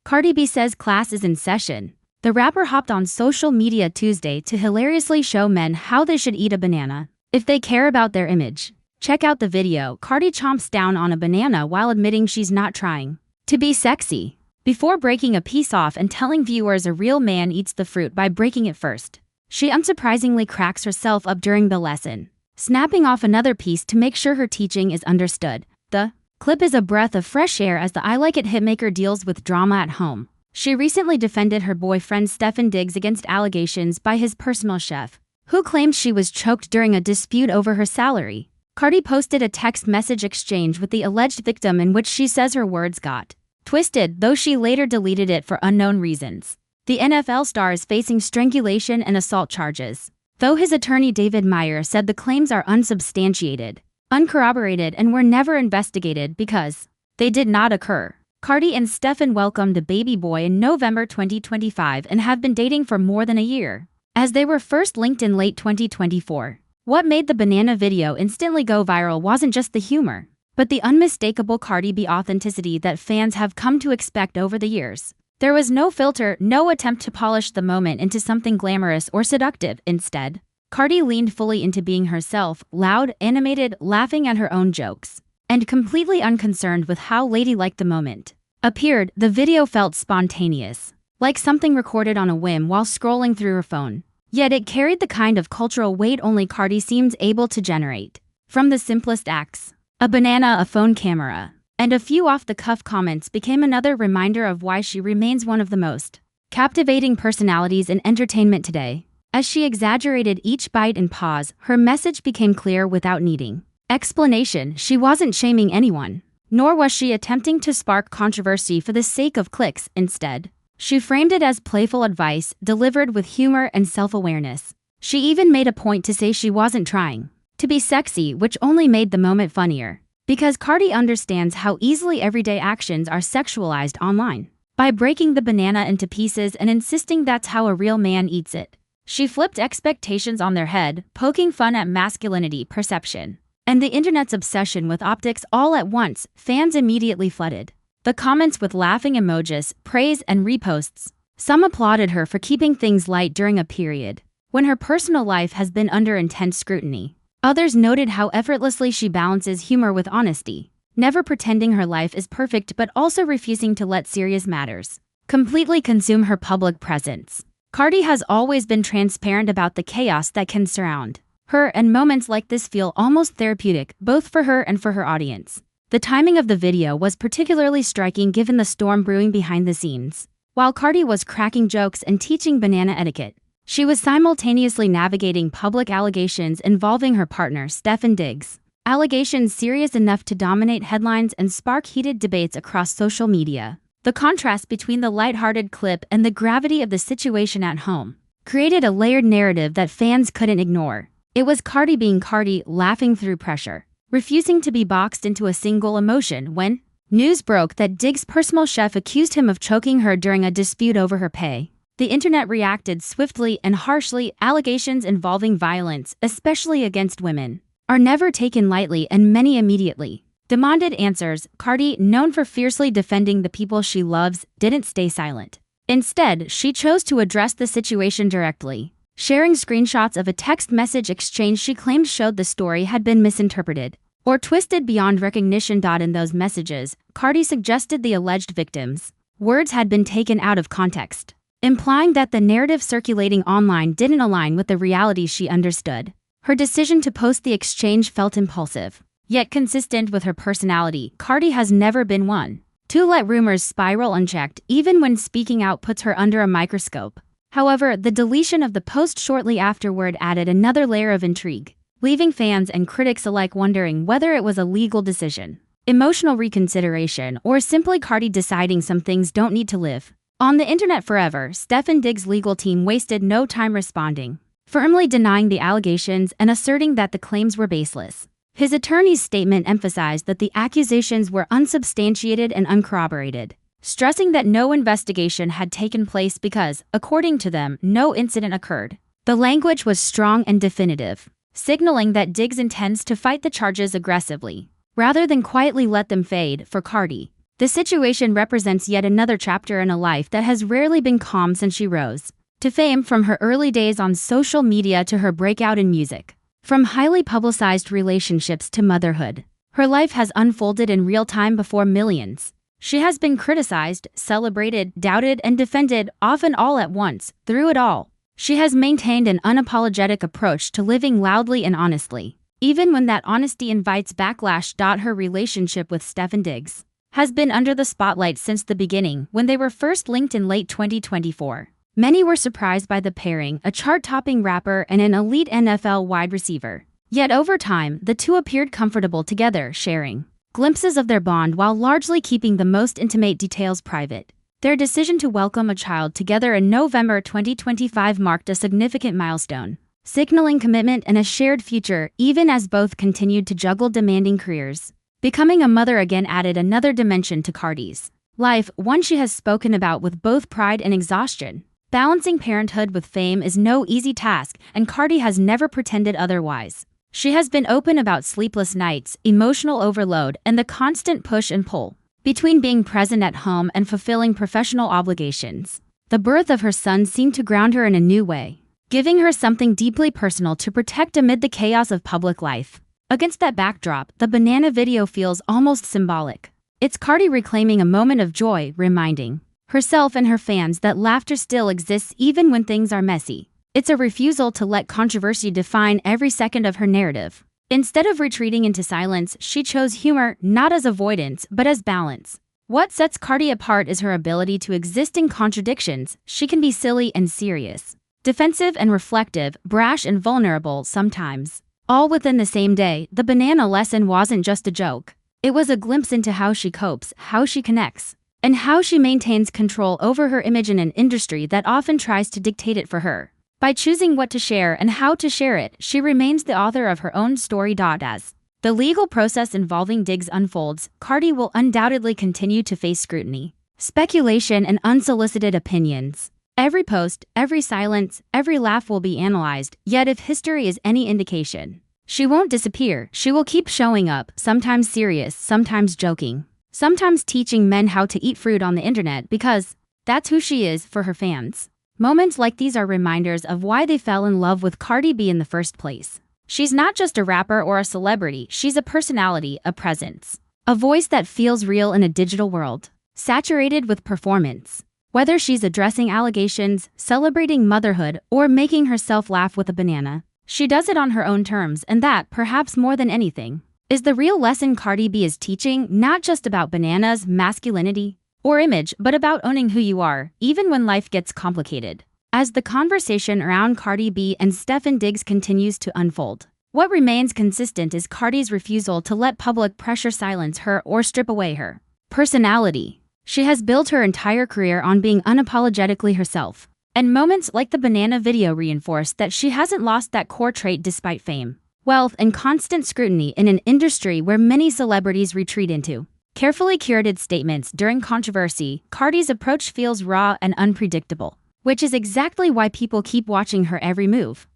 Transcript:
Cardi B says class is in session. The rapper hopped on social media Tuesday to hilariously show men how they should eat a banana if they care about their image. Check out the video. Cardi chomps down on a banana while admitting she's not trying to be sexy, before breaking a piece off and telling viewers a real man eats the fruit by breaking it first. She unsurprisingly cracks herself up during the lesson, snapping off another piece to make sure her teaching is understood. The clip is a breath of fresh air as the I Like It hitmaker deals with drama at home. She recently defended her boyfriend Stefan Diggs against allegations by his personal chef, who claimed she was choked during a dispute over her salary. Cardi posted a text message exchange with the alleged victim in which she says her words got twisted, though she later deleted it for unknown reasons. The NFL star is facing strangulation and assault charges, though his attorney David Meyer said the claims are unsubstantiated, uncorroborated, and were never investigated because they did not occur. Cardi and Stefan welcomed a baby boy in November 2025 and have been dating for more than a year, as they were first linked in late 2024. What made the banana video instantly go viral wasn't just the humor, but the unmistakable Cardi B authenticity that fans have come to expect over the years. There was no filter, no attempt to polish the moment into something glamorous or seductive. Instead, Cardi leaned fully into being herself, loud, animated, laughing at her own jokes, and completely unconcerned with how ladylike the moment appeared. The video felt spontaneous, like something recorded on a whim while scrolling through her phone. Yet it carried the kind of cultural weight only Cardi seems able to generate. From the simplest acts, a banana, a phone camera, and a few off-the-cuff comments became another reminder of why she remains one of the most captivating personalities in entertainment today. As she exaggerated each bite and pause, her message became clear without needing explanation. She wasn't shaming anyone, nor was she attempting to spark controversy for the sake of clicks. Instead, she framed it as playful advice delivered with humor and self-awareness. She even made a point to say she wasn't trying to be sexy, which only made the moment funnier, because Cardi understands how easily everyday actions are sexualized online. By breaking the banana into pieces and insisting that's how a real man eats it, she flipped expectations on their head, poking fun at masculinity perception and the internet's obsession with optics all at once. Fans immediately flooded the comments with laughing emojis, praise, and reposts. Some applauded her for keeping things light during a period when her personal life has been under intense scrutiny. Others noted how effortlessly she balances humor with honesty, never pretending her life is perfect but also refusing to let serious matters completely consume her public presence. Cardi has always been transparent about the chaos that can surround her, and moments like this feel almost therapeutic, both for her and for her audience. The timing of the video was particularly striking given the storm brewing behind the scenes. While Cardi was cracking jokes and teaching banana etiquette, she was simultaneously navigating public allegations involving her partner Stefan Diggs. Allegations serious enough to dominate headlines and spark heated debates across social media. The contrast between the lighthearted clip and the gravity of the situation at home created a layered narrative that fans couldn't ignore. It was Cardi being Cardi, laughing through pressure, refusing to be boxed into a single emotion. When news broke that Diggs' personal chef accused him of choking her during a dispute over her pay, the internet reacted swiftly and harshly. Allegations involving violence, especially against women, are never taken lightly, and many immediately demanded answers. Cardi, known for fiercely defending the people she loves, didn't stay silent. Instead, she chose to address the situation directly, sharing screenshots of a text message exchange she claimed showed the story had been misinterpreted or twisted beyond recognition. In those messages, Cardi suggested the alleged victims' words had been taken out of context, implying that the narrative circulating online didn't align with the reality she understood. Her decision to post the exchange felt impulsive, yet consistent with her personality. Cardi has never been one to let rumors spiral unchecked, even when speaking out puts her under a microscope. However, the deletion of the post shortly afterward added another layer of intrigue, leaving fans and critics alike wondering whether it was a legal decision, emotional reconsideration, or simply Cardi deciding some things don't need to live on the internet forever. Stefan Diggs' legal team wasted no time responding, firmly denying the allegations and asserting that the claims were baseless. His attorney's statement emphasized that the accusations were unsubstantiated and uncorroborated, stressing that no investigation had taken place because, according to them, no incident occurred. The language was strong and definitive, signaling that Diggs intends to fight the charges aggressively, rather than quietly let them fade. For Cardi, The situation represents yet another chapter in a life that has rarely been calm since she rose to fame, from her early days on social media to her breakout in music. From highly publicized relationships to motherhood, her life has unfolded in real time before millions. She has been criticized, celebrated, doubted, and defended, often all at once. Through it all, she has maintained an unapologetic approach to living loudly and honestly, even when that honesty invites backlash. Her relationship with Stefan Diggs has been under the spotlight since the beginning, when they were first linked in late 2024. Many were surprised by the pairing, a chart-topping rapper and an elite NFL wide receiver. Yet over time, the two appeared comfortable together, sharing glimpses of their bond while largely keeping the most intimate details private. Their decision to welcome a child together in November 2025 marked a significant milestone, signaling commitment and a shared future, even as both continued to juggle demanding careers. Becoming a mother again added another dimension to Cardi's life, one she has spoken about with both pride and exhaustion. Balancing parenthood with fame is no easy task, and Cardi has never pretended otherwise. She has been open about sleepless nights, emotional overload, and the constant push and pull between being present at home and fulfilling professional obligations. The birth of her son seemed to ground her in a new way, giving her something deeply personal to protect amid the chaos of public life. Against that backdrop, the banana video feels almost symbolic. It's Cardi reclaiming a moment of joy, reminding herself and her fans that laughter still exists even when things are messy. It's a refusal to let controversy define every second of her narrative. Instead of retreating into silence, she chose humor not as avoidance but as balance. What sets Cardi apart is her ability to exist in contradictions. She can be silly and serious, defensive and reflective, brash and vulnerable sometimes, all within the same day. The banana lesson wasn't just a joke. It was a glimpse into how she copes, how she connects, and how she maintains control over her image in an industry that often tries to dictate it for her. By choosing what to share and how to share it, she remains the author of her own story. As the legal process involving Diggs unfolds, Cardi will undoubtedly continue to face scrutiny, speculation, and unsolicited opinions. Every post, every silence, every laugh will be analyzed, yet if history is any indication, she won't disappear. She will keep showing up, sometimes serious, sometimes joking, sometimes teaching men how to eat fruit on the internet, because that's who she is for her fans. Moments like these are reminders of why they fell in love with Cardi B in the first place. She's not just a rapper or a celebrity, she's a personality, a presence, a voice that feels real in a digital world, saturated with performance. Whether she's addressing allegations, celebrating motherhood, or making herself laugh with a banana, she does it on her own terms, and that, perhaps more than anything, is the real lesson Cardi B is teaching, not just about bananas, masculinity, or image, but about owning who you are, even when life gets complicated. As the conversation around Cardi B and Stefan Diggs continues to unfold, what remains consistent is Cardi's refusal to let public pressure silence her or strip away her personality. She has built her entire career on being unapologetically herself, and moments like the banana video reinforce that she hasn't lost that core trait despite fame, wealth, and constant scrutiny in an industry where many celebrities retreat into carefully curated statements. During controversy, Cardi's approach feels raw and unpredictable, which is exactly why people keep watching her every move.